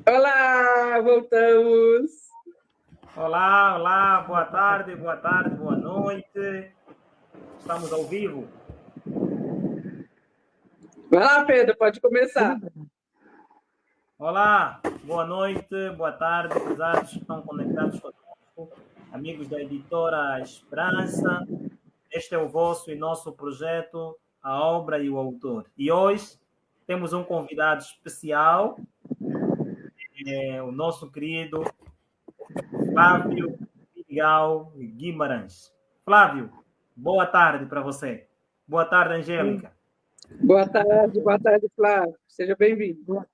Olá, voltamos. Olá, olá, boa tarde, boa noite. Estamos ao vivo. Vai lá, Pedro, pode começar. Olá, boa noite, boa tarde, pesados que estão conectados conosco, amigos da editora Esperança. Este é o vosso e nosso projeto, A Obra e o Autor. E hoje temos um convidado especial, o nosso querido Flávio Miguel Guimarães. Flávio, boa tarde para você. Boa tarde, Angélica. Boa tarde, Flávio. Seja bem-vindo.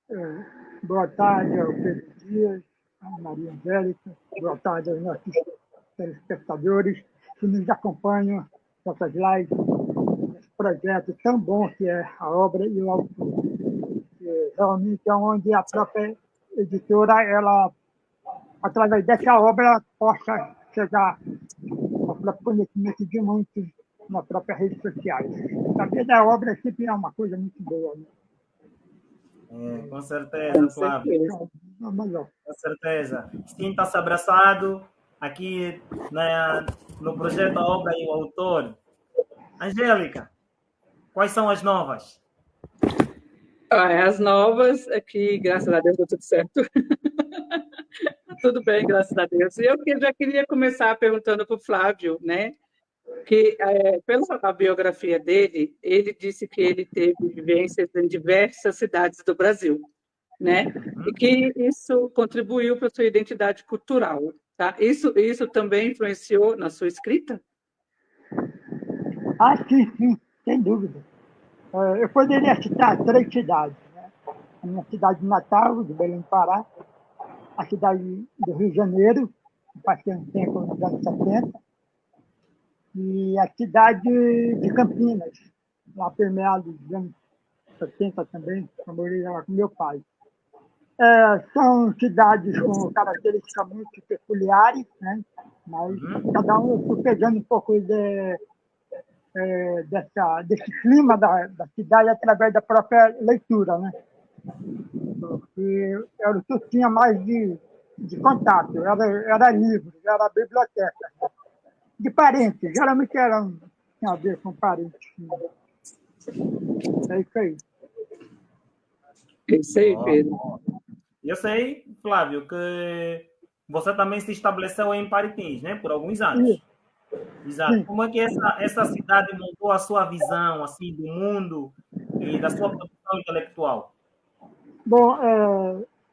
Boa tarde ao Pedro Dias, à Maria Angélica. Boa tarde aos nossos telespectadores que nos acompanham nessas lives, nesse projeto tão bom que é a obra e o autor. Que realmente é onde a própria editora, ela, através dessa obra, possa chegar ao próprio conhecimento de muitos nas próprias redes sociais. Saber da obra sempre é uma coisa muito boa, né? Com certeza, Flávio. Com certeza. Sinta-se abraçado aqui no projeto A Obra e o Autor. Angélica, quais são as novas? As novas aqui, graças a Deus, deu tudo certo. Tudo bem, graças a Deus. Eu já queria começar perguntando para o Flávio, né? Que, pela biografia dele, ele disse que ele teve vivências em diversas cidades do Brasil, né? E que isso contribuiu para a sua identidade cultural, tá? Isso também influenciou na sua escrita? Sim, sem dúvida. Eu poderia citar 3 cidades, né? A minha cidade de Natal, de Belém do Pará, a cidade do Rio de Janeiro, que passei um tempo nos anos 70, e a cidade de Campinas, lá permeado dos anos 70 também, eu morei lá com meu pai. São cidades com características muito peculiares, né? Mas cada um foi pegando um pouco desse clima da cidade através da própria leitura, né? Porque era o que eu tinha mais de contato, era livro, era biblioteca. Né? De parentes, geralmente tinha a ver com parentes. Né? É isso aí. É isso aí, Pedro. Eu sei, Flávio, que você também se estabeleceu em Paritins, né? Por alguns anos. Isso. Exato. Sim. Como é que essa cidade mudou a sua visão assim do mundo e da sua produção intelectual? Bom,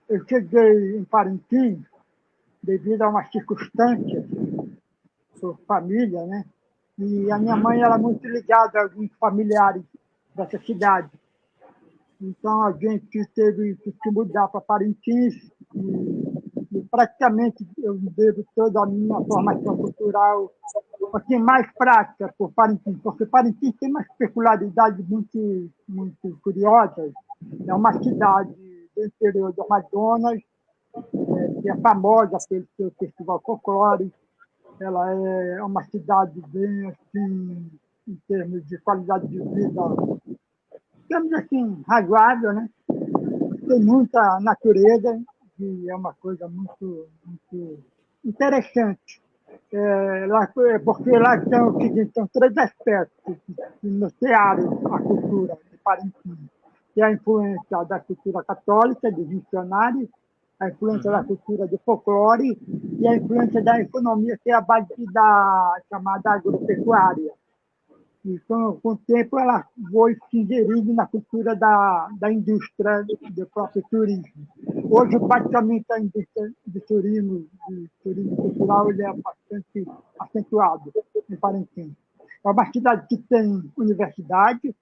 eu cheguei em Parintins devido a uma circunstância, por família, né? E a minha mãe era muito ligada a alguns familiares dessa cidade. Então a gente teve que se mudar para Parintins e praticamente eu devo toda a minha formação cultural assim, mais prática por Parintins, porque Parintins tem umas peculiaridades muito curiosas. É uma cidade do interior do Amazonas, que é famosa pelo seu festival folclórico. Ela é uma cidade bem, assim, em termos de qualidade de vida, digamos assim, razoável, né? Tem muita natureza, e é uma coisa muito interessante. Porque lá são, são 3 aspectos que nortearam a cultura de Parintins, que é a influência da cultura católica, dos missionários, a influência da cultura do folclore e a influência da economia, que é a base da chamada agropecuária. E com o tempo ela foi se inserindo na cultura da indústria do próprio turismo. Hoje, praticamente, a indústria de turismo cultural, ele é bastante acentuado em Parintins. É uma cidade que tem universidade,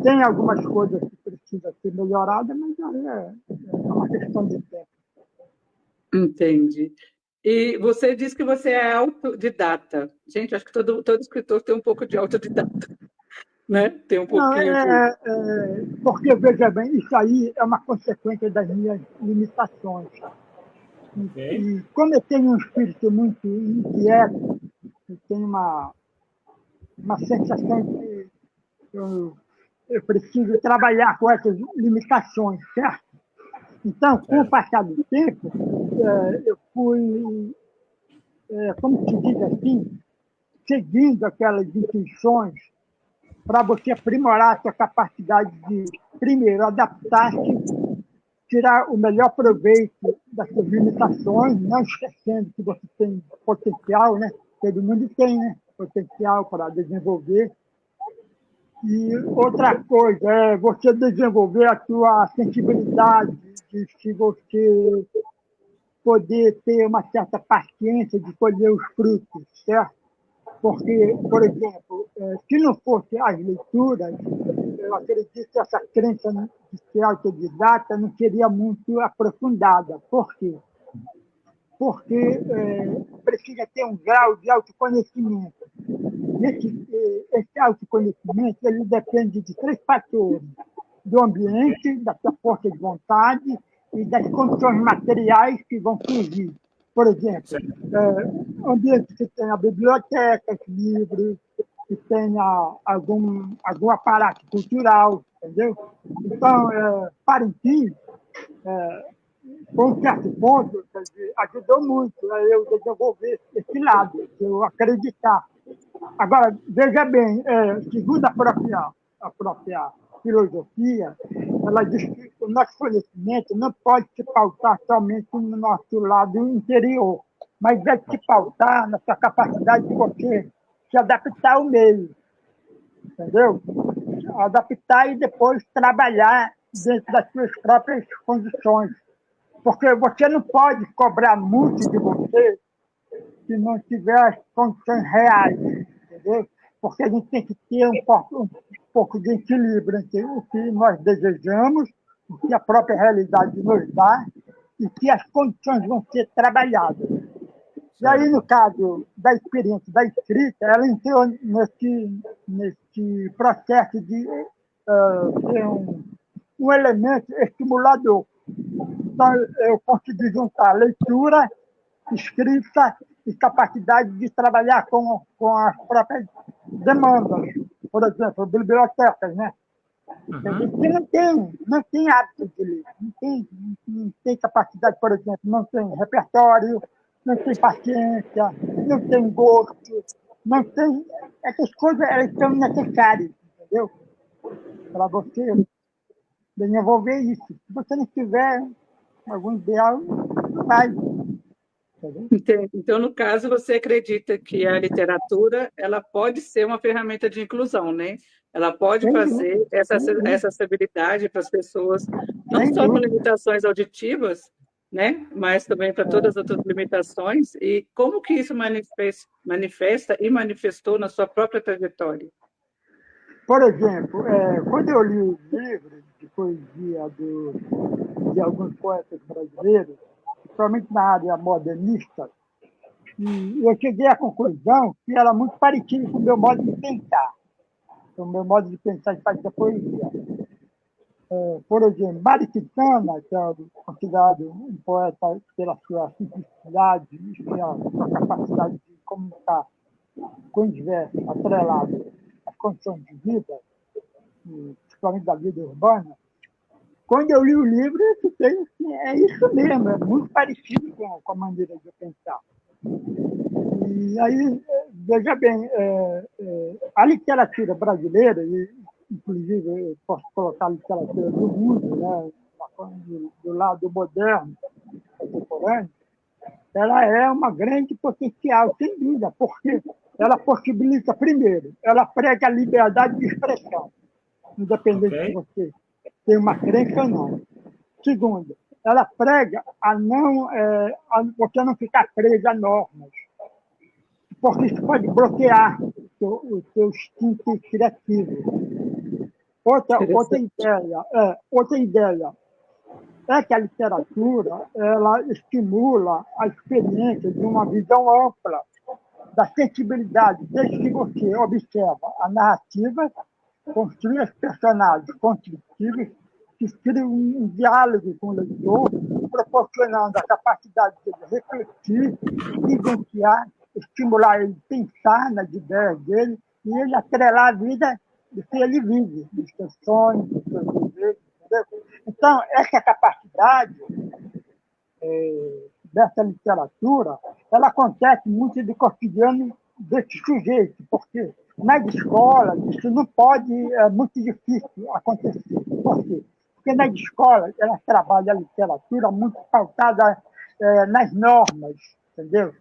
tem algumas coisas que precisam ser melhoradas, mas é uma questão de tempo. Entendi. E você disse que você é autodidata. Gente, acho que todo escritor tem um pouco de autodidata, né? Tem um pouquinho de... Porque, veja bem, isso aí é uma consequência das minhas limitações. Okay. E como eu tenho um espírito muito inquieto, eu tenho uma sensação de eu eu preciso trabalhar com essas limitações, certo? Então, com o passar do tempo, eu fui, como se diz assim, seguindo aquelas intuições para você aprimorar a sua capacidade de, primeiro, adaptar-se, tirar o melhor proveito das suas limitações, não esquecendo que você tem potencial, né? Todo mundo tem, né? Potencial para desenvolver. E outra coisa é você desenvolver a sua sensibilidade, de se você poder ter uma certa paciência de colher os frutos, certo? Porque, por exemplo, se não fosse as leituras, eu acredito que essa crença de ser autodidata não seria muito aprofundada. Por quê? Porque precisa ter um grau de autoconhecimento. Esse autoconhecimento ele depende de 3 fatores: do ambiente, da sua força de vontade e das condições materiais que vão surgir. Por exemplo, ambiente que tenha bibliotecas, livros, que tenha algum aparato cultural, entendeu? Então, Parintins, por um certo ponto, quer dizer, ajudou muito a eu desenvolver esse lado, eu acreditar. Agora, veja bem, segundo a própria filosofia, ela diz que o nosso conhecimento não pode se pautar somente no nosso lado interior, mas deve se pautar na sua capacidade de você se adaptar ao meio, entendeu? Adaptar e depois trabalhar dentro das suas próprias condições. Porque você não pode cobrar muito de você se não tiver as condições reais, entendeu? Porque a gente tem que ter um pouco de equilíbrio entre o que nós desejamos, o que a própria realidade nos dá e que as condições vão ser trabalhadas. E aí, no caso da experiência da escrita, ela entrou nesse processo de ser um elemento estimulador. Então, eu consegui juntar leitura, escrita e capacidade de trabalhar com as próprias demandas. Por exemplo, bibliotecas, né? Que não tem hábito de ler, não tem capacidade, por exemplo, não tem repertório, não tem paciência, não tem gosto, não tem... Essas coisas elas são necessárias, entendeu? Para você desenvolver isso. Se você não tiver algum ideal, não vai. Então, no caso, você acredita que a literatura ela pode ser uma ferramenta de inclusão, né? Ela pode fazer essa acessibilidade para as pessoas, não só com limitações auditivas, né? Mas também para todas as outras limitações. E como que isso manifesta e manifestou na sua própria trajetória? Por exemplo, quando eu li os livros de poesia de alguns poetas brasileiros, principalmente na área modernista, e eu cheguei à conclusão que era muito parecido com o meu modo de pensar. O meu modo de pensar de fazer poesia. Por exemplo, Mariquitana, que é considerado um poeta pela sua simplicidade e pela sua capacidade de comunicar com diversos atrelados às condições de vida, principalmente da vida urbana. Quando eu li o livro, eu fiquei assim, é isso mesmo, é muito parecido com a maneira de eu pensar. E aí, veja bem, a literatura brasileira, e inclusive eu posso colocar a literatura do mundo, né, do lado moderno, contemporâneo, ela é uma grande potencial, sem dúvida, porque ela possibilita, primeiro, ela prega a liberdade de expressão, independente de você tem uma crença ou não. Segundo, ela prega a você não ficar preso a normas, porque isso pode bloquear o seu instinto criativo. Outra ideia é que a literatura ela estimula a experiência de uma visão ampla da sensibilidade, desde que você observa a narrativa, construir os personagens construtivos, que criam um diálogo com o leitor, proporcionando a capacidade de ele refletir, vivenciar, estimular ele a pensar nas ideias dele e ele atrelar a vida do que ele vive, dos seus sonhos, dos seus desejos, entendeu? Então, essa capacidade dessa literatura, ela acontece muito do cotidiano desse sujeito, porque nas escolas isso não pode, é muito difícil acontecer. Por quê? Porque nas escolas elas trabalham a literatura muito pautada nas normas, entendeu?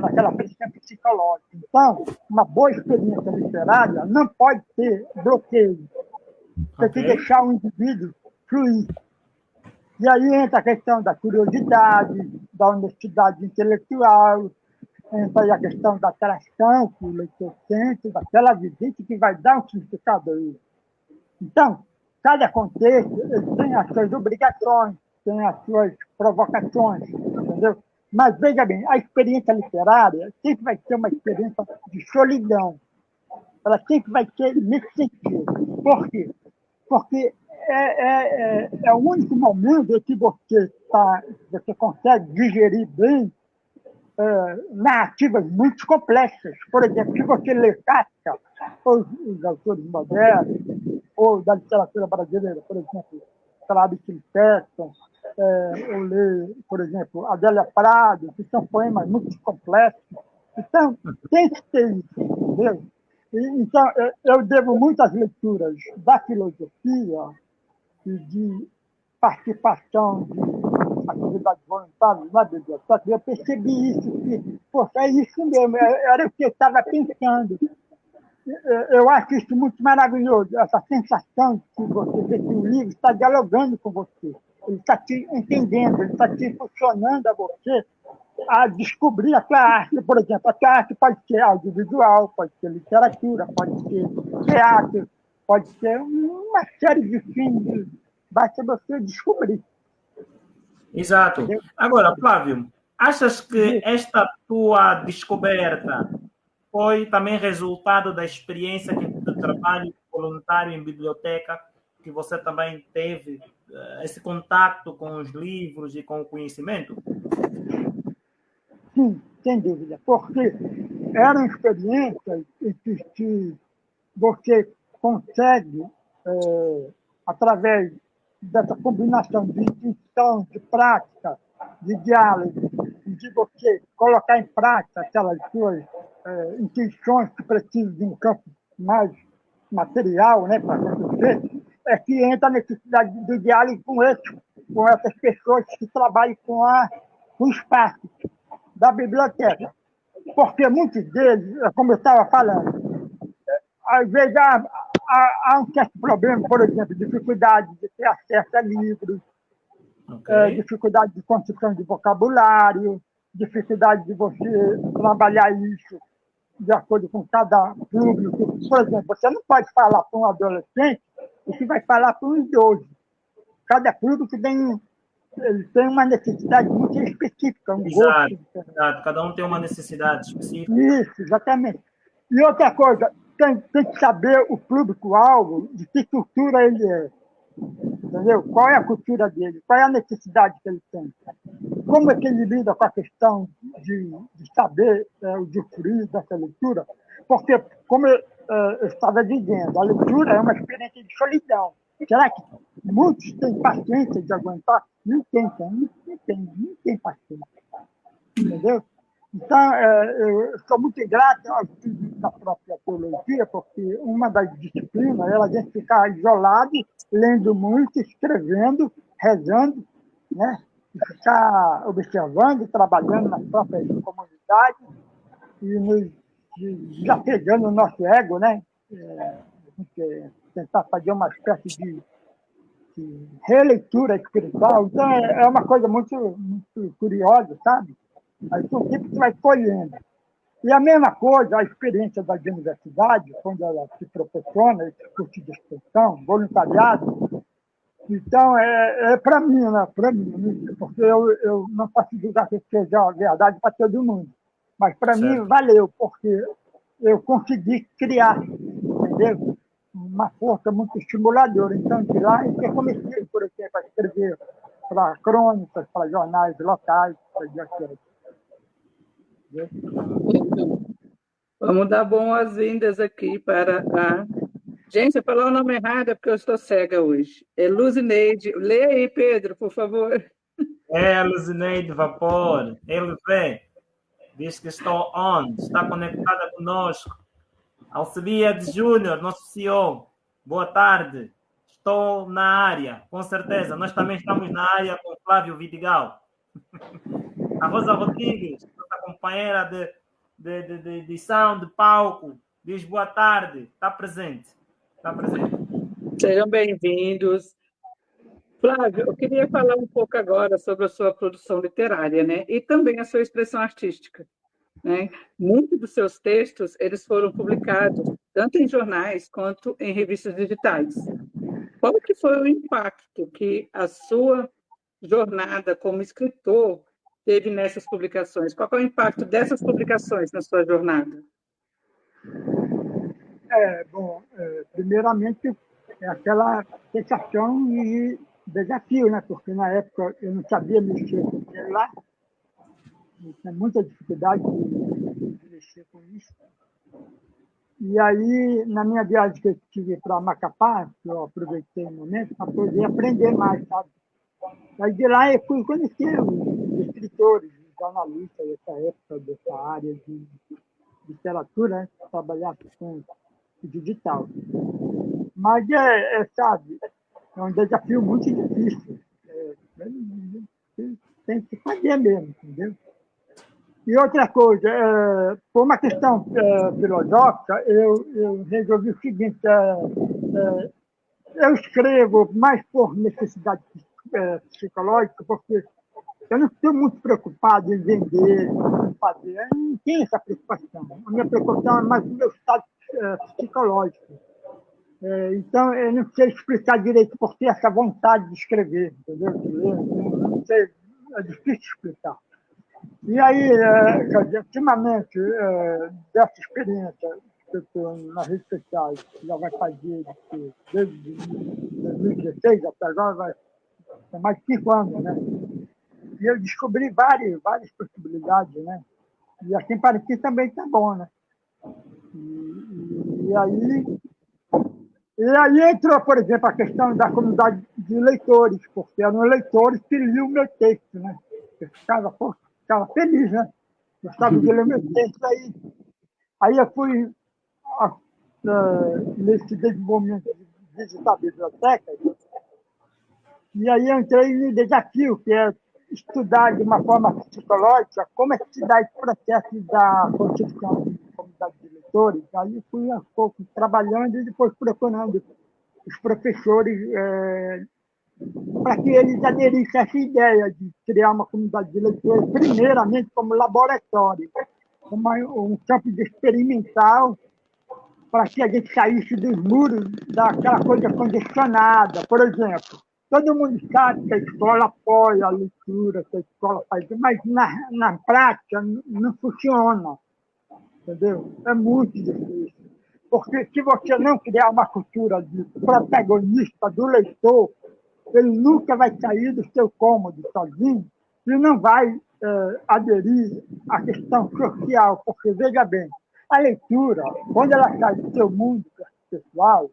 Naquela pressão psicológica. Então, uma boa experiência literária não pode ter bloqueio. Você tem que deixar o indivíduo fluir. E aí entra a questão da curiosidade, da honestidade intelectual, entra aí a questão da atração que o leitor sente, daquela vivência que vai dar um significado a ele. Então, cada contexto ele tem as suas obrigações, tem as suas provocações, entendeu? Mas, veja bem, a experiência literária sempre vai ser uma experiência de solidão. Ela sempre vai ser nesse sentido. Por quê? Porque é o único momento em que você consegue digerir bem narrativas muito complexas. Por exemplo, se você lê Kafka, ou os autores modernos, ou da literatura brasileira, por exemplo, Clarice Lispector, ou ler, por exemplo, Adélia Prado, que são poemas muito complexos. Então, tem que ter isso, entendeu? Então, eu devo muitas leituras da filosofia e de participação de atividades voluntárias na biblioteca. Eu percebi isso, que, poxa, é isso mesmo, era o que eu estava pensando. Eu acho isso muito maravilhoso, essa sensação de que você vê que o livro está dialogando com você, ele está te entendendo, ele está te impulsionando a você a descobrir a tua arte. Por exemplo, a tua arte pode ser audiovisual, pode ser literatura, pode ser teatro, pode ser uma série de filmes, basta você descobrir. Exato. Entendeu? Agora, Flávio, achas que esta tua descoberta foi também resultado da experiência de trabalho voluntário em biblioteca, que você também teve esse contato com os livros e com o conhecimento? Sim, sem dúvida, porque eram experiências em que você consegue, através dessa combinação de intuição, de prática, de diálogo, de você colocar em prática aquelas suas intuições que precisam de um campo mais material, né, para acontecer, é que entra a necessidade do diálogo com essas pessoas que trabalham com o espaço da biblioteca. Porque muitos deles, como eu estava falando, às vezes há um certo problema, por exemplo, dificuldade de ter acesso a livros, dificuldade de construção de vocabulário, dificuldade de você trabalhar isso de acordo com cada público. Por exemplo, você não pode falar para um adolescente o que vai falar para um idoso. Cada público ele tem uma necessidade muito específica, um gosto. Exato, cada um tem uma necessidade específica. Isso, exatamente. E outra coisa, tem que saber o público-alvo, de que cultura ele é. Entendeu? Qual é a cultura dele? Qual é a necessidade que ele tem? Como é que ele lida com a questão de saber usufruir dessa leitura? Porque, como eu estava dizendo, a leitura é uma experiência de solidão. Será que muitos têm paciência de aguentar? Não tem paciência. Entendeu? Então, eu sou muito grato ao estudo da própria teologia, porque uma das disciplinas é a gente ficar isolado, lendo muito, escrevendo, rezando, né? E ficar observando, trabalhando nas próprias comunidades e nos desapegando o nosso ego, né? Tentar fazer uma espécie de releitura espiritual. Então, é uma coisa muito, muito curiosa, sabe? Aí, com o tempo, você vai colhendo. E a mesma coisa, a experiência da universidade, quando ela se proporciona, esse curso de extensão, voluntariado. Então, para mim, né? Para mim, porque eu não posso dizer que seja verdade para todo mundo. Mas, para mim, valeu, porque eu consegui criar, entendeu? Uma força muito estimuladora. Então, de lá, eu comecei, por exemplo, a escrever para crônicas, para jornais locais, para dias. Vamos dar boas-vindas aqui para a... Gente, eu falei o nome errado é porque eu estou cega hoje. É Luzineide. Lê aí, Pedro, por favor. É a Luzineide Vapor. Ele vê, diz que estou on, está conectada conosco. Alcibiades Júnior, nosso CEO. Boa tarde. Estou na área, com certeza. Nós também estamos na área com Flávio Vidigal. A Rosa Rodrigues, nossa companheira de edição, de palco, diz boa tarde. Está presente. Está presente. Sejam bem-vindos. Flávio, eu queria falar um pouco agora sobre a sua produção literária, né? E também a sua expressão artística, né? Muitos dos seus textos, eles foram publicados tanto em jornais quanto em revistas digitais. Qual que foi o impacto que a sua jornada como escritor teve nessas publicações? Qual é o impacto dessas publicações na sua jornada? Primeiramente, é aquela sensação de desafio, né? Porque na época eu não sabia mexer com o celular, eu tinha muita dificuldade de mexer com isso. E aí, na minha viagem que eu tive para Macapá, que eu aproveitei o momento para poder aprender mais, sabe? Aí de lá eu fui conhecer os escritores, os jornalistas dessa época, dessa área de literatura, né? Trabalhar com o digital. Mas, sabe, é um desafio muito difícil. Tem que fazer mesmo, entendeu? E outra coisa, por uma questão filosófica, eu resolvi o seguinte, eu escrevo mais por necessidade psicológica, porque eu não estou muito preocupado em vender, em fazer, eu não tenho essa preocupação. A minha preocupação é mais o meu estado psicológico. Então, eu não sei explicar direito por que essa vontade de escrever, entendeu? Eu não sei, é difícil explicar. E aí, quer dizer, ultimamente, dessa experiência que eu estou nas redes sociais, que já vai fazer desde 2016 até agora, tem mais de 5 anos, né? E eu descobri várias possibilidades, né? E assim parece que também está bom, né? E aí entrou, por exemplo, a questão da comunidade de leitores, porque eram leitores que liam o meu texto, né? Eu ficava feliz, né? Gostava de ler meu texto. Aí eu fui nesse desenvolvimento de visitar bibliotecas, e aí eu entrei no desafio, que é estudar de uma forma psicológica como é que se dá esse processo da constituição de comunidade de leitores. Aí eu fui aos poucos trabalhando e depois procurando os professores para que eles aderissem a essa ideia de criar uma comunidade de leitores, primeiramente como laboratório, como um campo de experimental, para que a gente saísse dos muros daquela coisa condicionada. Por exemplo, todo mundo sabe que a escola apoia a leitura, que a escola faz, mas na prática não funciona, entendeu? É muito difícil. Porque se você não criar uma cultura de protagonista do leitor, ele nunca vai sair do seu cômodo sozinho e não vai aderir à questão social, porque, veja bem, a leitura, quando ela sai do seu mundo pessoal,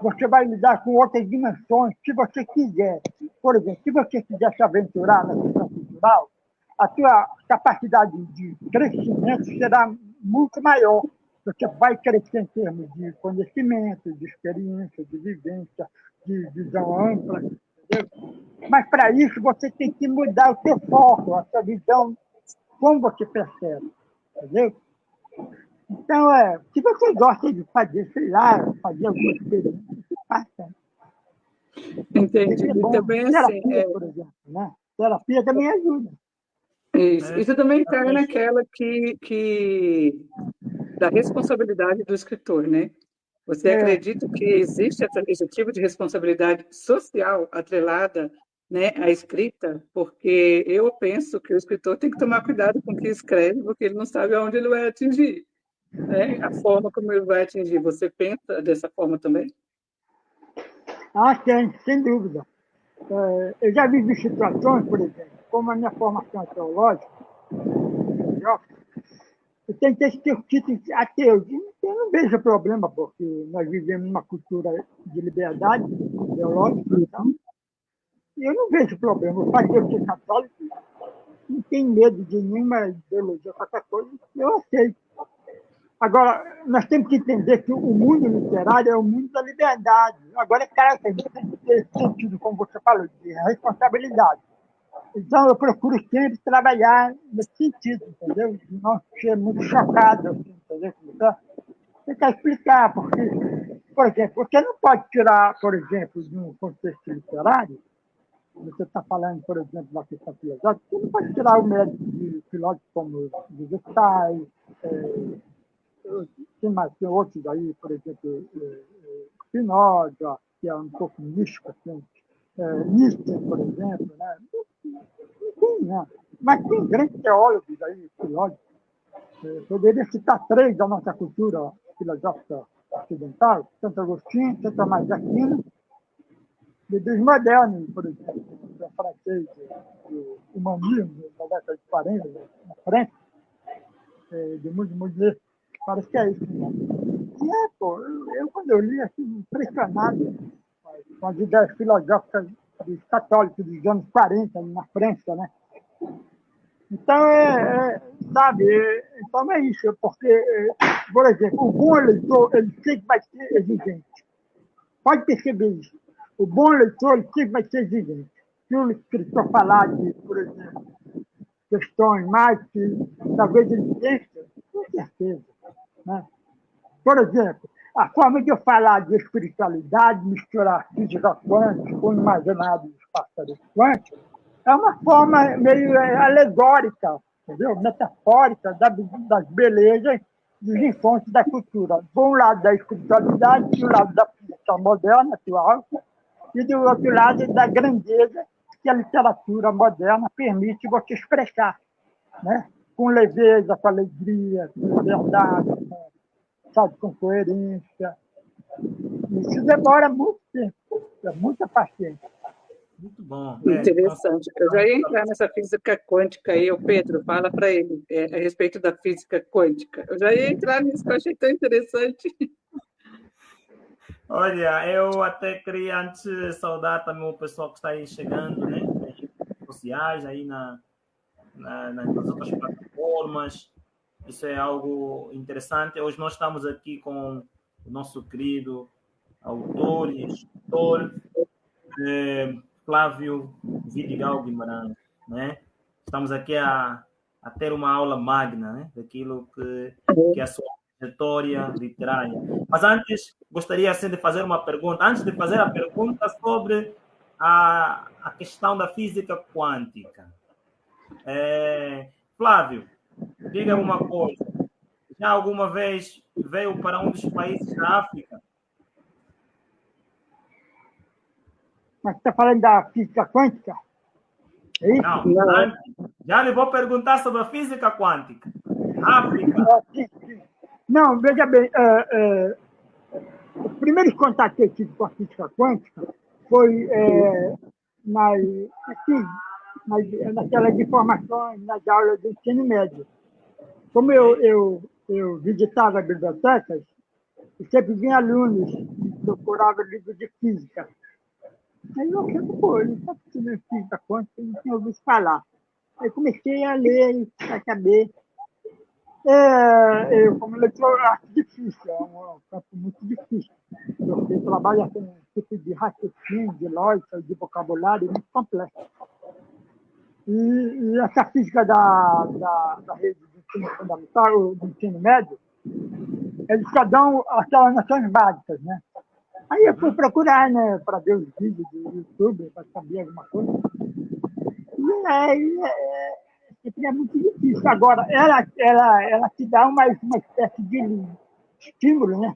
você vai lidar com outras dimensões, se você quiser. Por exemplo, se você quiser se aventurar na questão cultural, a sua capacidade de crescimento será muito maior. Você vai crescer em termos de conhecimento, de experiência, de vivência, de visão ampla, entendeu? Mas, para isso, você tem que mudar o seu foco, a sua visão, como você percebe, entendeu? Então, se você gosta de fazer, sei lá, fazer alguma experiência, faça. Entendi. E também, assim... Terapia, por exemplo, né? Terapia também ajuda. Isso também cai naquela da responsabilidade do escritor, né? Você acredita que existe esse tipo de responsabilidade social atrelada, né, à escrita? Porque eu penso que o escritor tem que tomar cuidado com o que escreve, porque ele não sabe aonde ele vai atingir, né? A forma como ele vai atingir. Você pensa dessa forma também? Tem, sem dúvida. Eu já vivi situações, por exemplo, como a minha formação é teológica, tem que ter o título ateu. Eu não vejo problema, porque nós vivemos uma cultura de liberdade ideológica, então eu não vejo problema. O fato de eu ser católico não tem medo de nenhuma ideologia, qualquer coisa, eu aceito. Agora, nós temos que entender que o mundo literário é o mundo da liberdade. Agora, cara, tem que ter sentido, como você falou, de responsabilidade. Então, eu procuro sempre trabalhar nesse sentido, entendeu? De não ser muito chocado, assim, entendeu? Tentar explicar, porque, por exemplo, você não pode tirar, por exemplo, de um contexto literário, você está falando, por exemplo, da questão filosófica, você não pode tirar o mérito de filósofos como José Sai, tem outros aí, por exemplo, Spinoza, que é um pouco místico, assim, Nietzsche, por exemplo, né? Não tem, né? Mas tem grandes teólogos aí, filósofos. Poderia citar três da nossa cultura filosófica ocidental: Santo Agostinho, Santo Tomás de Aquino, e dos modernos, por exemplo, o francês, o humanismo, da década de 40, na França, de Mounier. Parece que é isso. Né? E pô, quando eu li, assim, impressionado com as ideias filosóficas dos católicos dos anos 40, na França, né? Então, sabe, então é isso, porque, por exemplo, o bom leitor, ele sempre vai ser exigente. Pode perceber isso. O bom leitor, ele sempre vai ser exigente. Se o escritor falar de, por exemplo, questões mais que talvez ele pense, com certeza. Né? Por exemplo, a forma de eu falar de espiritualidade, misturar física quântica com imaginário espaço quântico, é uma forma meio alegórica, entendeu? Metafórica das belezas dos encontros da cultura. De um lado da espiritualidade, do lado da física moderna, atual, e do outro lado da grandeza que a literatura moderna permite você expressar, né? Com leveza, com alegria, com liberdade, com coerência. Isso demora muito tempo, é muita paciência. Muito bom. Interessante. Eu já ia entrar nessa física quântica aí, o Pedro, fala para ele a respeito da física quântica. Eu já ia entrar nisso, que eu achei tão interessante. Olha, eu até queria antes saudar também o pessoal que está aí chegando, né? Nas redes sociais, aí nas outras plataformas. Isso é algo interessante. Hoje nós estamos aqui com o nosso querido autor e escritor, Flávio Vidigal Guimarães, né? Estamos aqui a ter uma aula magna, né? Daquilo que é a sua trajetória literária. Mas antes, gostaria assim, de fazer uma pergunta. Antes de fazer a pergunta sobre a questão da física quântica. Flávio, diga uma coisa. Já alguma vez veio para um dos países da África? Mas você está falando da física quântica? É isso? Não. Já lhe vou perguntar sobre a física quântica. África. Não, veja bem, os primeiros contatos que eu tive com a física quântica foi naquelas informações, nas aulas do ensino médio. Como eu visitava bibliotecas, e sempre vinha alunos que procuravam livros de física. Aí eu achei, pô, ele está estudando física quântica, eu não tinha ouvido falar. Aí comecei a ler, para saber. Como leitor, acho difícil, é um campo muito difícil. Porque trabalha com um tipo de raciocínio, de lógica, de vocabulário muito complexo. E essa física da rede de ensino fundamental, do ensino médio, eles só dão aquelas noções básicas, né? Aí eu fui procurar, né, para ver os vídeos do YouTube, para saber alguma coisa. E aí, sempre é muito difícil. Agora, ela te dá uma espécie de estímulo, né?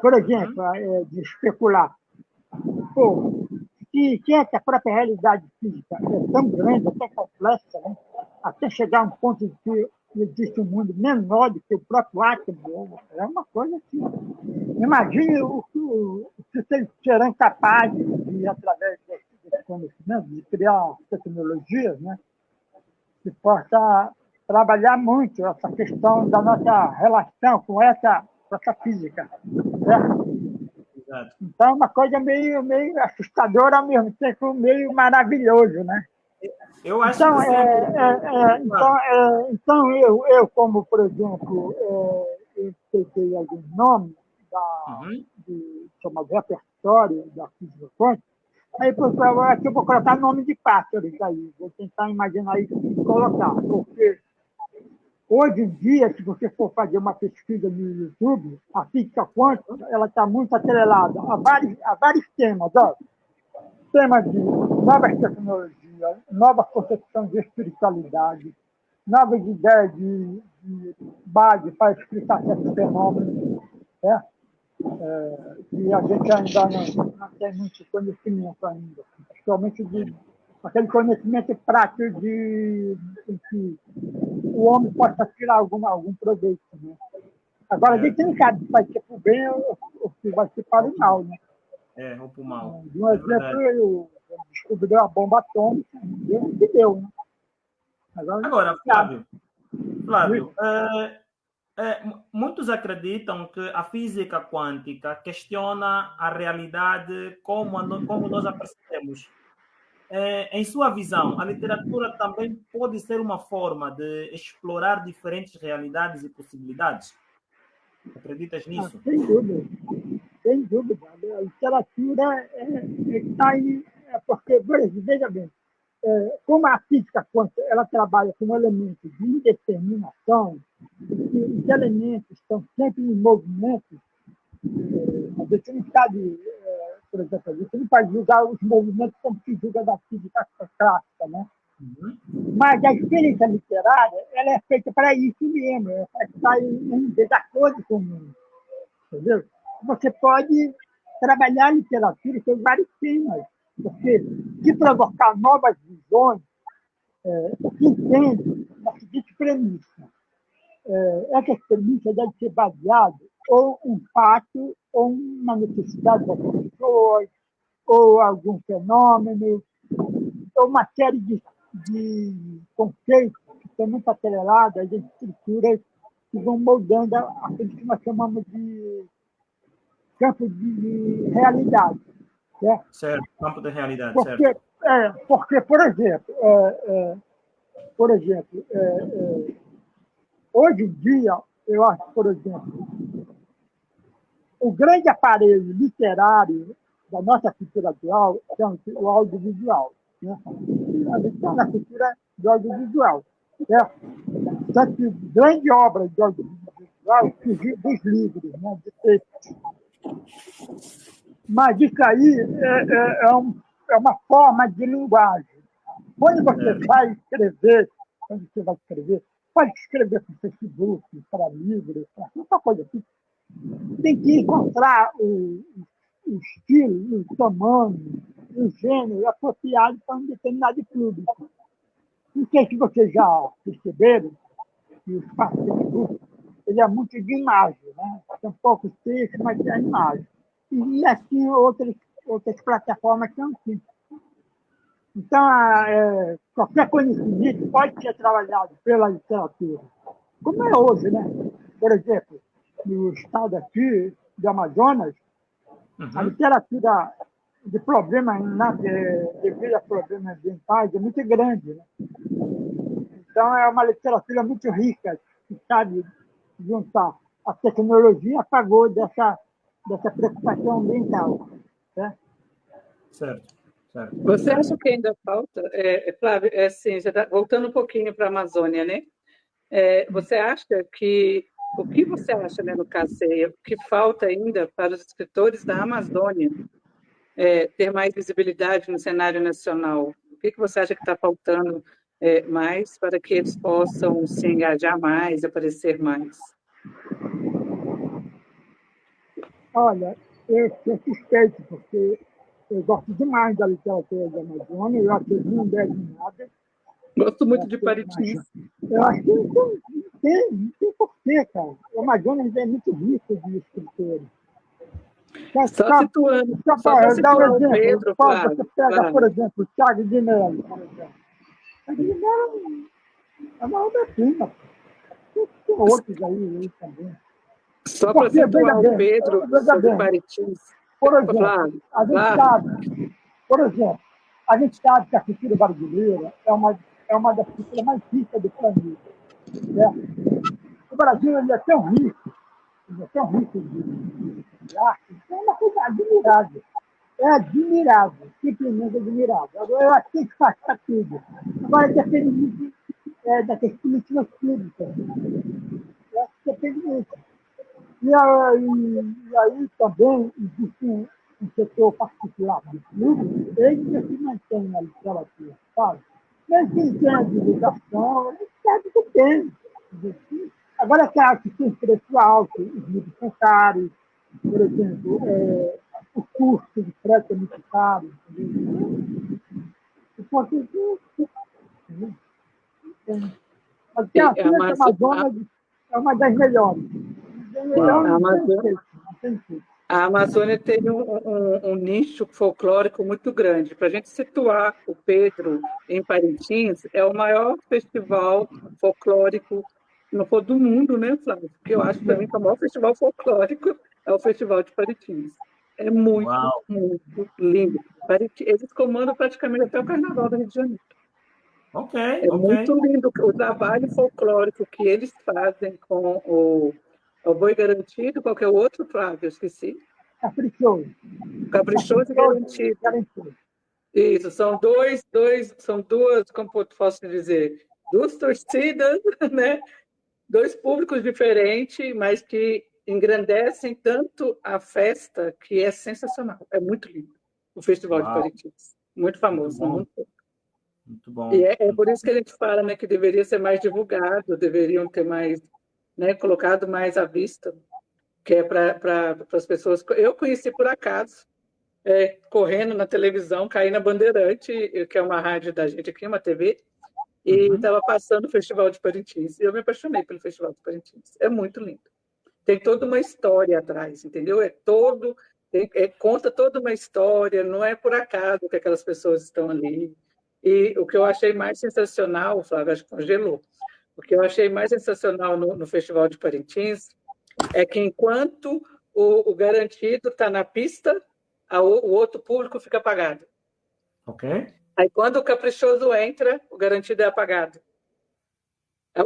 Por exemplo, de especular. Pô, se essa própria realidade física é tão grande, tão complexa, né? Até chegar a um ponto em que existe um mundo menor do que o próprio átomo, é uma coisa assim. Imagine o que vocês serão capazes de, através desse conhecimento, de criar tecnologias, né? Que possa trabalhar muito essa questão da nossa relação com essa física. Né? Exato. Então, é uma coisa meio assustadora ao mesmo tempo, meio maravilhoso, né? Eu acho Então, que sim. então eu, como, por exemplo, eu peguei alguns nomes chamado repertório da física quântica, aí, aqui eu vou colocar nome de pássaros aí, vou tentar imaginar aí colocar, porque hoje em dia, se você for fazer uma pesquisa no YouTube, a física quântica ela está muito atrelada a vários temas, ó. Temas de novas tecnologias, nova concepção de espiritualidade, novas ideias de base para explicar certos fenômenos, né? E a gente ainda não tem muito conhecimento ainda, principalmente aquele conhecimento prático de que o homem possa tirar algum proveito. Né? Agora, a gente não sabe se vai ser para o bem ou se vai ser para o mal. Né? Ou para o mal. De um exemplo, eu descobri a bomba atômica, Deus que deu. Né? Agora, Flávio, muitos acreditam que a física quântica questiona a realidade como nós a percebemos. Em sua visão, a literatura também pode ser uma forma de explorar diferentes realidades e possibilidades? Acreditas nisso? Sem dúvida. Sem dúvida. A literatura está aí, porque, veja bem, como a física quântica ela trabalha com elementos de indeterminação, os elementos estão sempre em movimento, a gente não sabe, por exemplo, a gente não pode julgar os movimentos como se julga da física clássica, né? Mas a experiência literária ela é feita para isso mesmo, para estar em desacordo com o mundo, entendeu? Você pode trabalhar a literatura com vários temas, porque se provocar novas visões, se entende na seguinte premissa. Essa premissa deve ser baseada ou um fato, ou uma necessidade das pessoas, ou algum fenômeno, ou uma série de conceitos que estão muito atrelados às estruturas que vão moldando aquilo que nós chamamos de campo de realidade. Né? Certo, campo de realidade, certo. Porque, por exemplo, hoje em dia, eu acho, por exemplo, o grande aparelho literário da nossa cultura atual é o audiovisual. Né? A gente está na cultura do audiovisual. Né? Tanto que grande obra de audiovisual surgiu dos livros, né? De textos. Mas isso aí é uma forma de linguagem. Quando você vai escrever, pode escrever para o Facebook, para livros, para qualquer coisa assim. Tem que encontrar o estilo, o tamanho, o gênero apropriado para um determinado público. Não sei se vocês já perceberam que o espaço do Facebook ele é muito de imagem, né? Tem poucos textos, mas tem a imagem. E assim outras plataformas também. Então, qualquer conhecimento pode ser trabalhado pela literatura. Como é hoje, né? Por exemplo, no estado aqui do Amazonas, a literatura de problemas, devido a problemas ambientais, é muito grande. Né? Então, é uma literatura muito rica, que sabe juntar a tecnologia a favor dessa preocupação ambiental. Né? Certo. Você acha que ainda falta, Flávio, assim, voltando um pouquinho para a Amazônia, né? Você acha que, o que você acha, né, no caso, o que falta ainda para os escritores da Amazônia ter mais visibilidade no cenário nacional? O que você acha que está faltando mais para que eles possam se engajar mais, aparecer mais? Olha, eu sou suspeito, porque eu gosto demais da literatura da Amazônia, eu acho que não deve nada. Gosto muito de Parintins. Eu acho que não tem porquê, cara. O Amazonas é muito rico de escritores. Só situando, só para dar um exemplo. Pedro, Você pega, por exemplo, o Thiago de Mello, por exemplo. Thiago de Mello É uma obra-prima. Tem outros aí também. Só para situar o Pedro veja sobre bem, Parintins. por exemplo, Flávio, a gente Flávio, sabe, por exemplo, a gente sabe que a cultura brasileira é uma das culturas mais ricas do planeta. Certo? O Brasil ele é tão rico, ele é tão rico de arte, é uma coisa admirável. É admirável, simplesmente admirável. Agora, eu acho que tem que passar tudo. Agora, depende muito das políticas públicas. Eu acho que depende muito. E aí também existe um setor particular do clube, ele que se mantém na literatura, sabe? Mas quem tem a divulgação, ele sabe que tem. Agora, claro que tem preço alto, os livros são caros, por exemplo, o custo de frete é muito caro. Mas tem sim, a Ciência Amazonas é uma das melhores. Então, a não tem Amazônia, jeito, não tem jeito. a Amazônia tem um nicho folclórico muito grande. Para a gente situar o Pedro em Parintins, é o maior festival folclórico, se não for do mundo, né, Flávio? Porque eu acho, para mim, que o maior festival folclórico é o Festival de Parintins. É muito, Uau! muito lindo. Eles comandam praticamente até o Carnaval do Rio de Janeiro. Ok, É ok. muito lindo o trabalho folclórico que eles fazem com o Boi Garantido, qualquer outro, Flávio, eu esqueci. Caprichoso. Caprichoso e Caprichoso, Garantido. garantido. Isso, são duas, como posso dizer, duas torcidas, né? Dois públicos diferentes, mas que engrandecem tanto a festa que é sensacional. É muito lindo o Festival de Uau! Parintins. Muito Muito famoso no bom, mundo todo. muito E bom. é por isso que a gente fala, né, que deveria ser mais divulgado, deveriam ter mais, né, colocado mais à vista, que é para as pessoas. Eu conheci por acaso, correndo na televisão, caí na Bandeirante, que é uma rádio da gente aqui, uma TV, e Uhum. estava passando o Festival de Parintins. E eu me apaixonei pelo Festival de Parintins. É muito lindo. Tem toda uma história atrás, entendeu? Conta toda uma história, não é por acaso que aquelas pessoas estão ali. E o que eu achei mais sensacional, Flávio, acho que congelou, o que eu achei mais sensacional no Festival de Parintins é que enquanto o garantido está na pista, o outro público fica apagado. Ok? Aí quando o caprichoso entra, o garantido é apagado.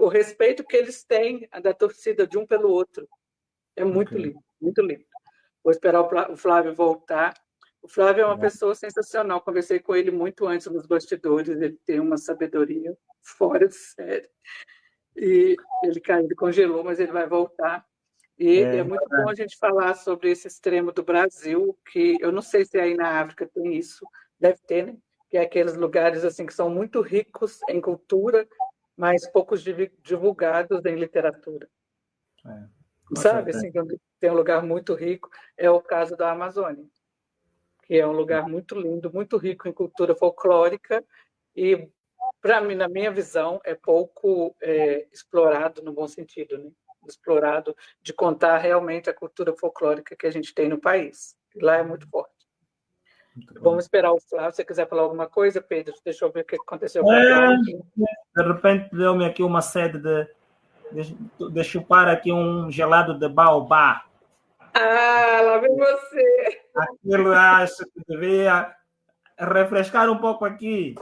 O respeito que eles têm da torcida de um pelo outro é muito Ok. lindo, muito lindo. Vou esperar o Flávio voltar. O Flávio é uma pessoa sensacional. Conversei com ele muito antes nos bastidores. Ele tem uma sabedoria fora de série. E ele congelou, mas ele vai voltar. E é É, muito bom a gente falar sobre esse extremo do Brasil, que eu não sei se aí na África tem isso, deve ter, né? Que é aqueles lugares assim que são muito ricos em cultura, mas poucos divulgados em literatura. com Sabe, certeza. assim, quando tem um lugar muito rico, é o caso da Amazônia, que é um lugar muito lindo, muito rico em cultura folclórica e, para mim, na minha visão, é pouco explorado no bom sentido, né? Explorado de contar realmente a cultura folclórica que a gente tem no país. Lá é muito forte. Muito bom. Vamos esperar o Flávio. Se você quiser falar alguma coisa, Pedro, deixa eu ver o que aconteceu com o É, Flávio. de repente deu-me aqui uma sede de chupar aqui um gelado de baobá. Ah, lá vem você! Aquilo acho que devia refrescar um pouco aqui.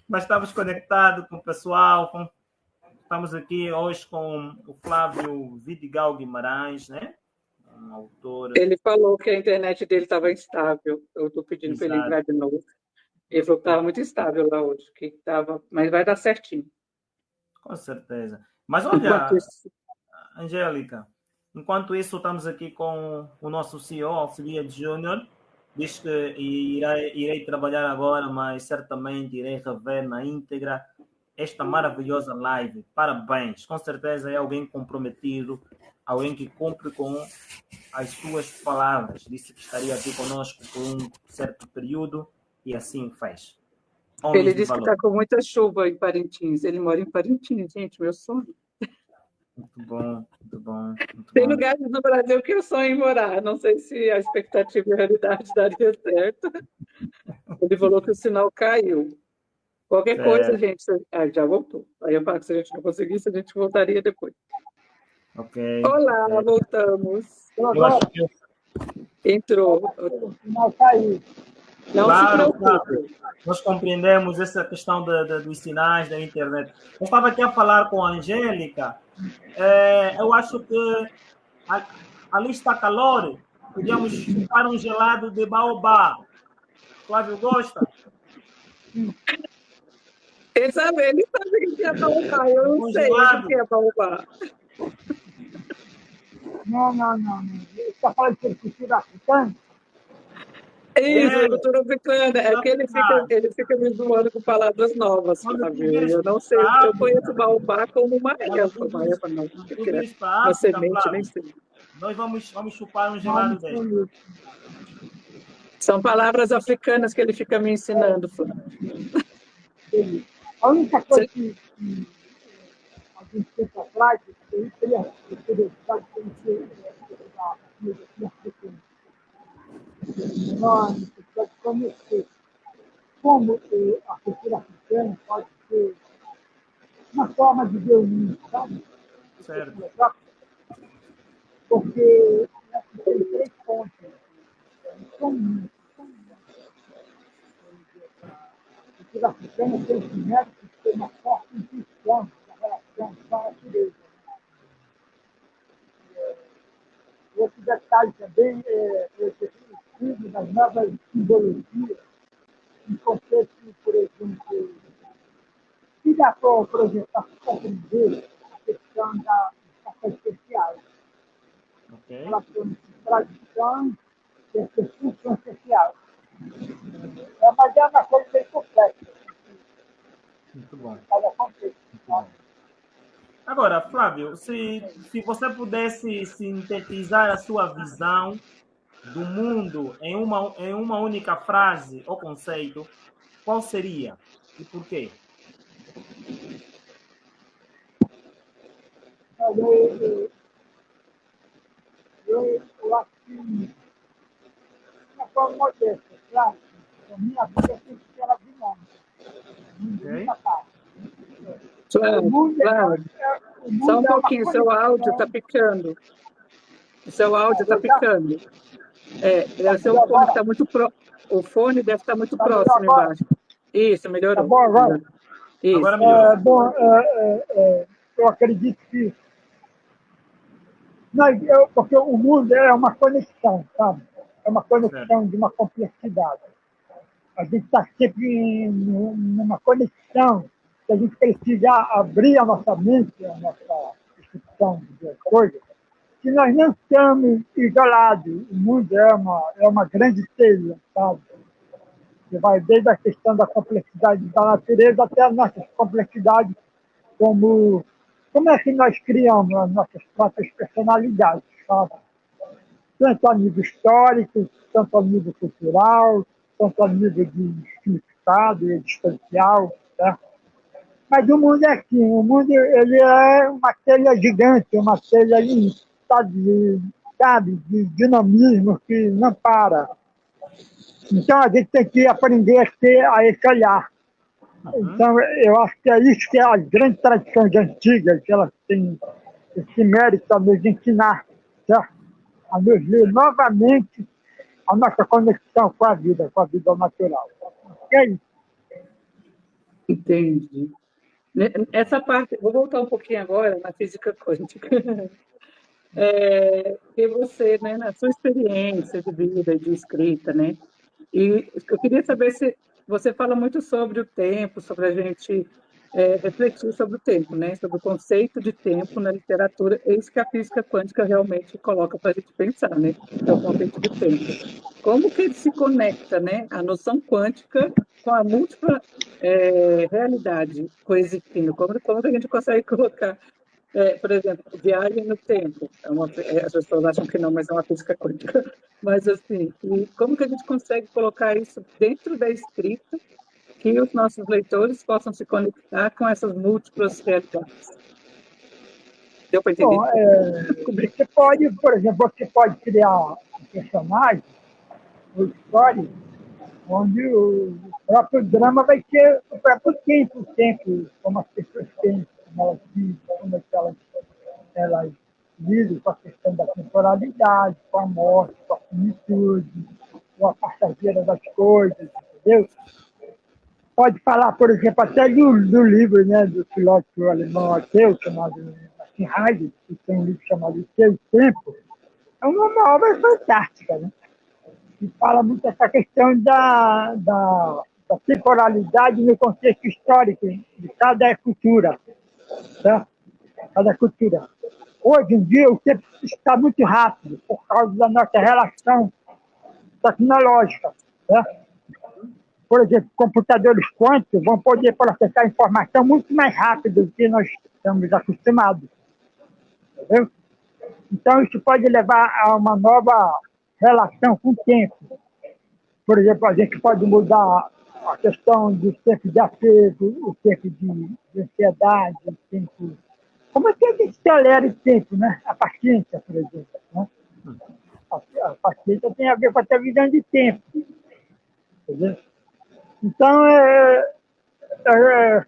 Mas estamos conectados com o pessoal. Estamos aqui hoje com o Flávio Vidigal Guimarães, né? Um autor. Ele falou que a internet dele estava instável. Eu estou pedindo para ele Exato. entrar de novo. Ele falou que estava muito instável lá hoje, mas vai dar certinho. Com certeza. Mas Enquanto olha, isso, Angélica, enquanto isso estamos aqui com o nosso CEO, Alcibiades Júnior. Diz que irei trabalhar agora, mas certamente irei rever na íntegra esta maravilhosa live. Parabéns. Com certeza é alguém comprometido, alguém que cumpre com as suas palavras. Disse que estaria aqui conosco por um certo período e assim fez. Homens ele de disse que valor. está com muita chuva em Parintins. Ele mora em Parintins, gente, meu sonho. Muito bom, muito bom, muito Tem bom. lugares no Brasil que eu sonho em morar. Não sei se a expectativa e a realidade daria certo. Ele falou que o sinal caiu. Qualquer coisa, É, gente. Já voltou. Aí eu falo que se a gente não conseguisse, a gente voltaria depois. Ok. Olá, Ok. voltamos. Eu acho que Entrou. O final está aí. Não claro, se preocupe. nós compreendemos essa questão dos sinais da internet. Eu estava aqui a falar com a Angélica. Eu acho que ali está calor. Podíamos chupar um gelado de baobá. Flávio gosta? Ele sabe o que é baobá. Eu não sei o que é baobá. Não. Você está falando de cultura africana? Isso, cultura africana. É que ele fica me zoando com palavras novas, Flávio. Eu não sei. Eu conheço baobá como uma erva. Uma erva não. Uma semente, nem sei. Nós vamos chupar um gelado dele. São palavras africanas que ele fica me ensinando, Flávio. A única coisa que alguns tempos atrás, eu queria curiosidade de conhecer a filosofia africana. Nós precisamos conhecer como a cultura africana pode ser uma forma de ver o mundo, sabe? Certo. Porque tem três pontos. São a cultura africana tem os médicos que têm uma forte intuição da relação com a natureza. Outro detalhe também é o estudo das novas simbologias, em conceitos, por exemplo, que dá para, por exemplo, para compreender a questão da estação especial. Relações de tradição e as questões especiais. Mas é uma coisa bem complexa. Muito bom. Cada contexto. Agora, Flávio, se você pudesse sintetizar a sua visão do mundo em uma única frase ou conceito, qual seria e por quê? Eu acho que, de uma forma modesta, claro, a minha vida tem que ser dinâmica. Muita parte. Flávio, só um pouquinho, seu áudio está picando. Seu áudio está picando. Seu fone está muito o fone deve estar muito próximo embaixo. Isso, melhorou. Tá bom agora? Isso. Agora melhorou. Bom, eu acredito que porque o mundo é uma conexão, sabe? É uma conexão de uma complexidade. A gente está sempre numa conexão que a gente precisa abrir a nossa mente, a nossa percepção de coisas, que nós não estamos isolados. O mundo é uma grande telha, sabe? Que vai desde a questão da complexidade da natureza até as nossas complexidades, como é que nós criamos as nossas próprias personalidades, sabe? Tanto a nível histórico, tanto a nível cultural, tanto a nível de significado e existencial, certo? Mas o mundo é assim, o mundo ele é uma telha gigante, uma telha de dinamismo que não para. Então a gente tem que aprender a ter esse olhar. Então eu acho que é isso que é as grandes tradições antigas, que elas têm esse mérito a nos ensinar, certo? A nos ler novamente a nossa conexão com a vida natural. É isso. Entendi. Essa parte, vou voltar um pouquinho agora na física quântica. Que você, né, na sua experiência de vida, de escrita, né? E eu queria saber se você fala muito sobre o tempo, sobre a gente refletir sobre o tempo, né? Sobre o conceito de tempo na literatura, é isso que a física quântica realmente coloca para a gente pensar, né? É o conceito de tempo. Como que ele se conecta, né? A noção quântica com a múltipla realidade coexistindo? Como que a gente consegue colocar, por exemplo, viagem no tempo? As pessoas acham que não, mas é uma física quântica. Mas, assim, e como que a gente consegue colocar isso dentro da escrita, que os nossos leitores possam se conectar com essas múltiplas realidades? Deu para entender? Bom, você pode, por exemplo, criar um personagem, uma história, onde o próprio drama vai ser o próprio tempo, como as pessoas têm, como elas vivem, como é que elas lidam com a questão da temporalidade, com a morte, com a finitude, com a passageira das coisas, entendeu? Pode falar, por exemplo, até do livro, né, do filósofo alemão ateu, chamado Heidegger, que tem um livro chamado O Seu Tempo. É uma obra fantástica, né? Que fala muito essa questão da temporalidade no contexto histórico de cada cultura. Tá? Cada cultura. Hoje em dia, o tempo está muito rápido por causa da nossa relação tecnológica. Tá? Por exemplo, computadores quânticos vão poder processar informação muito mais rápido do que nós estamos acostumados. Entendeu? Então, isso pode levar a uma nova relação com o tempo. Por exemplo, a gente pode mudar a questão do tempo de apego, o tempo de ansiedade, o tempo... Como é que a gente tolera o tempo, né? A paciência, por exemplo. Né? A paciência tem a ver com a tua visão de tempo. Entendeu? Então,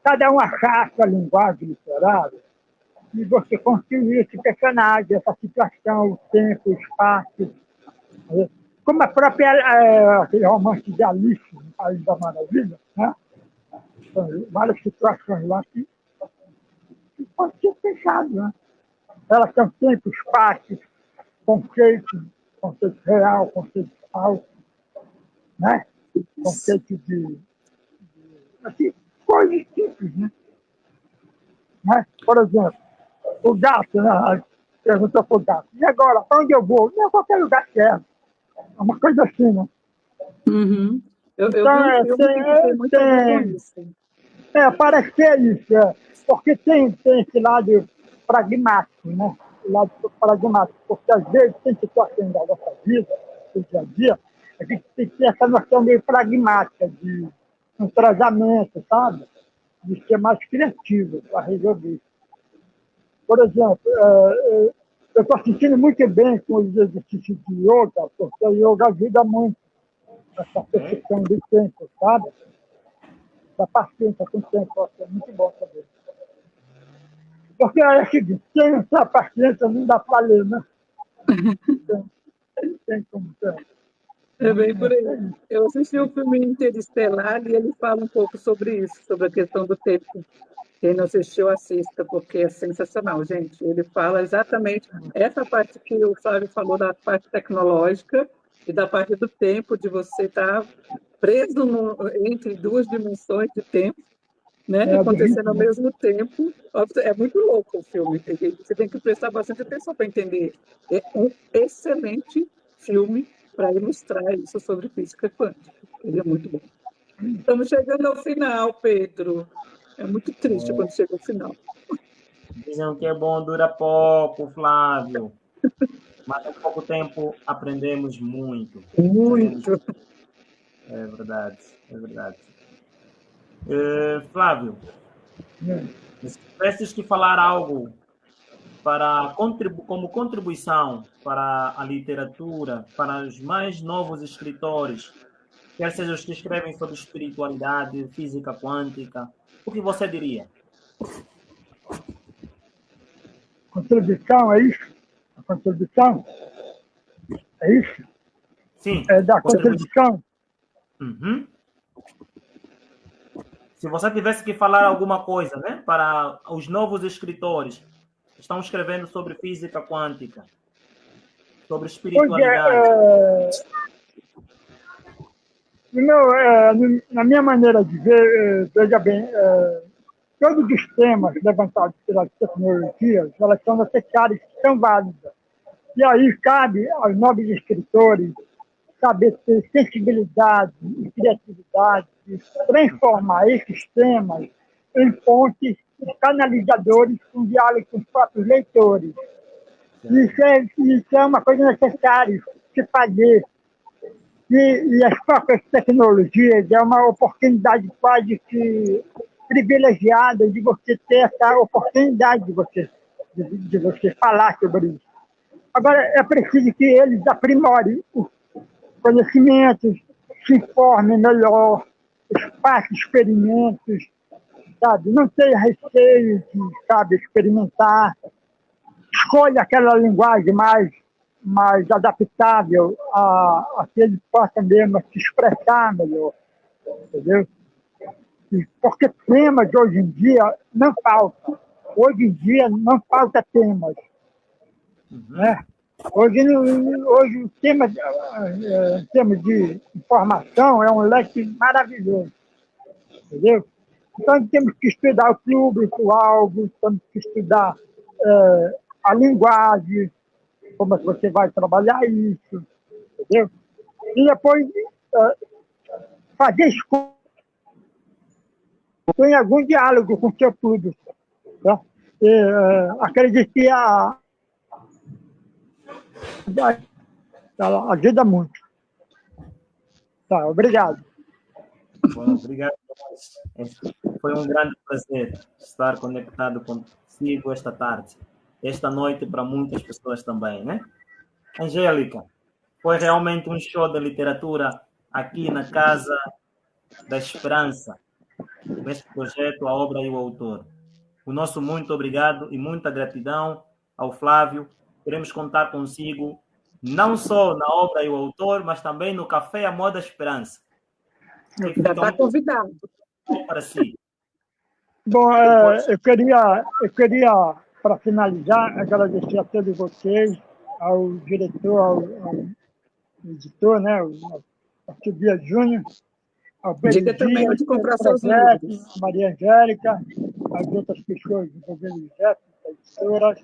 cada um achar a sua linguagem literária e você construir esse personagem, essa situação, o tempo, o espaço. Como a própria, aquele romance de Alice, no País da Maravilha, né? São várias situações lá que pode ser pensado. Né? Elas são tempo, espaço, conceito real, conceito falso, né? Conceito de assim, coisas simples, né? Por exemplo, o gato, né? Perguntou para o gato, e agora, para onde eu vou? Não, qualquer lugar serve. É uma coisa assim, né? Uhum. Eu Então, vi um filme que tem muito a ver com isso. Parece que é isso, porque tem esse lado pragmático, né? O lado pragmático, porque às vezes tem situações da nossa vida, do dia a dia, a gente tem que ter essa noção meio pragmática de um tratamento, sabe? De ser mais criativo para resolver. Por exemplo, eu estou sentindo muito bem com os exercícios de yoga, porque o yoga ajuda muito essa percepção do tempo, sabe? Da paciência com o tempo, é muito bom saber. Porque é o seguinte, quem não tem paciência não dá para ler, né? Tem como ter. É bem por aí. Eu assisti o filme Interestelar e ele fala um pouco sobre isso, sobre a questão do tempo. Quem não assistiu, assista, porque é sensacional, gente. Ele fala exatamente essa parte que o Flávio falou, da parte tecnológica e da parte do tempo, de você estar preso entre duas dimensões de tempo, né, acontecendo ao mesmo tempo. É muito louco o filme. Você tem que prestar bastante atenção para entender. É um excelente filme para ilustrar isso sobre física quântica. Ele é muito bom. Estamos chegando ao final, Pedro. É muito triste quando chega ao final. Dizem que é bom, dura pouco, Flávio. Mas em pouco tempo aprendemos muito. Muito. É verdade, é verdade. Flávio, se tivesses que falar algo como contribuição para a literatura, para os mais novos escritores, quer sejam os que escrevem sobre espiritualidade, física quântica, o que você diria? Contribuição, é isso? A contribuição? É isso? Sim. É da contribuição? Uhum. Se você tivesse que falar alguma coisa, né, para os novos escritores que estão escrevendo sobre física quântica, sobre espiritualidade. Na minha maneira de ver, veja bem, todos os temas levantados pelas tecnologias, elas são necessárias, são válidas. E aí cabe aos novos escritores saber ter sensibilidade e criatividade de transformar esses temas em pontes canalizadores com diálogo com os próprios leitores. Isso é uma coisa necessária se fazer. E as próprias tecnologias é uma oportunidade quase que privilegiada de você ter essa oportunidade de você falar sobre isso. Agora, é preciso que eles aprimorem os conhecimentos, se informem melhor, faça experimentos, sabe? Não tenha receio de, sabe, experimentar. Escolha aquela linguagem mais adaptável a que ele possa mesmo se expressar melhor, entendeu? Porque temas hoje em dia não faltam. Hoje em dia não falta temas. Né? Hoje o tema, em termos de informação, é um leque maravilhoso. Entendeu? Então temos que estudar o público, o alvo, temos que estudar a linguagem, como é que você vai trabalhar isso, entendeu? E depois fazer escolha em algum diálogo com o seu público. Tá? Acredito que ela ajuda muito. Tá, obrigado. Bom, obrigado. Foi um grande prazer estar conectado consigo esta tarde. Esta noite para muitas pessoas também, né? Angélica, foi realmente um show de literatura aqui na Casa da Esperança, neste projeto A Obra e o Autor. O nosso muito obrigado e muita gratidão ao Flávio. Queremos contar consigo não só na Obra e o Autor, mas também no Café Amor da Esperança. Já está convidado. Para si. Bom, eu queria, para finalizar, agradecer a todos vocês, ao diretor, ao editor, né, ao Tobias Júnior, ao Pedro Diga também onde comprar seus Projeto, livros. Maria Angélica, as outras pessoas envolvendo as editoras.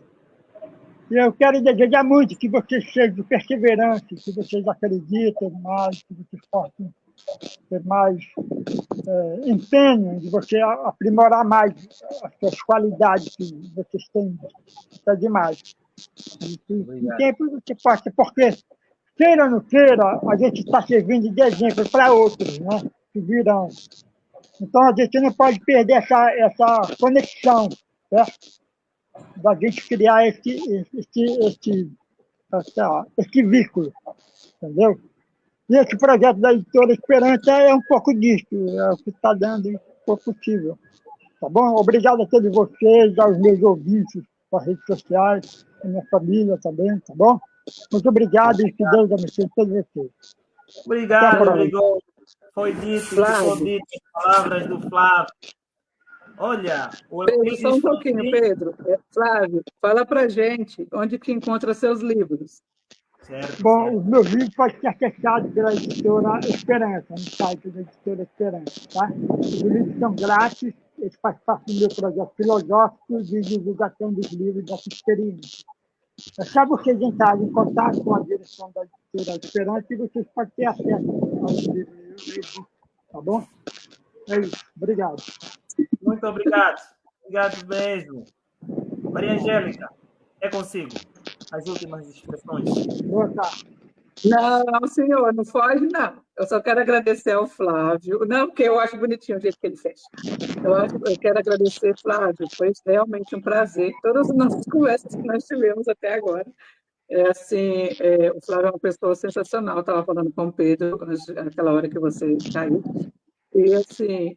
E eu quero desejar muito que vocês sejam perseverantes, que vocês acreditem mais, que vocês possam ter mais empenho de você aprimorar mais as suas qualidades que vocês têm. Está demais. Em tempo você passa, porque, queira ou não queira, a gente está servindo de exemplo para outros, né? Que virão. Então a gente não pode perder essa conexão, certo? Da gente criar esse vínculo, entendeu? E esse projeto da Editora Esperança é um pouco disso, é o que está dando o que for possível. Tá bom? Obrigado a todos vocês, aos meus ouvintes das redes sociais, a minha família também, tá bom? Muito obrigado e que Deus abençoe a todos vocês. Obrigado, Rodrigo. Foi dito, ficou dito as palavras do Flávio. Olha, Pedro, só um pouquinho, Pedro. Flávio, fala pra gente onde que encontra seus livros. Certo, bom, certo. Os meus livros podem ser acessados pela Editora Esperança, no site da Editora Esperança, tá? Os livros são grátis, eles fazem parte do meu projeto filosófico de divulgação dos livros dessa experiência. É só vocês entrarem em contato com a direção da Editora Esperança e vocês podem ter acesso aos livros, tá bom? É isso, obrigado. Muito obrigado. Obrigado mesmo. Maria Angélica, é consigo. As últimas expressões. Boa tarde. Não, senhor, não foge, não. Eu só quero agradecer ao Flávio. Não, porque eu acho bonitinho o jeito que ele fecha. Eu quero agradecer, Flávio. Foi realmente um prazer. Todas as nossas conversas que nós tivemos até agora. O Flávio é uma pessoa sensacional. Eu estava falando com o Pedro naquela hora que você caiu. E, assim,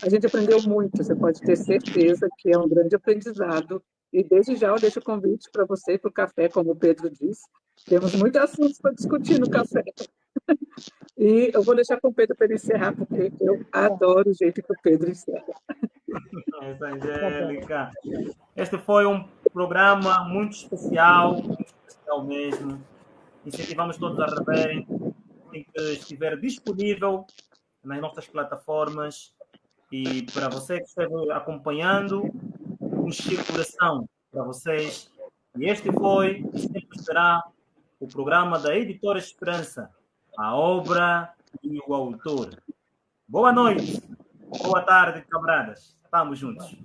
a gente aprendeu muito. Você pode ter certeza que é um grande aprendizado. E desde já eu deixo o convite para você e para o café, como o Pedro disse. Temos muitos assuntos para discutir no café. E eu vou deixar com o Pedro para ele encerrar, porque eu adoro o jeito que o Pedro encerra. Essa Angélica. Este foi um programa muito especial mesmo. Incentivamos todos a reverem, em que estiver disponível nas nossas plataformas. E para você que esteve acompanhando, um coração para vocês. E este foi, e sempre será, o programa da Editora Esperança, A Obra e o Autor. Boa noite, boa tarde, camaradas. Estamos juntos.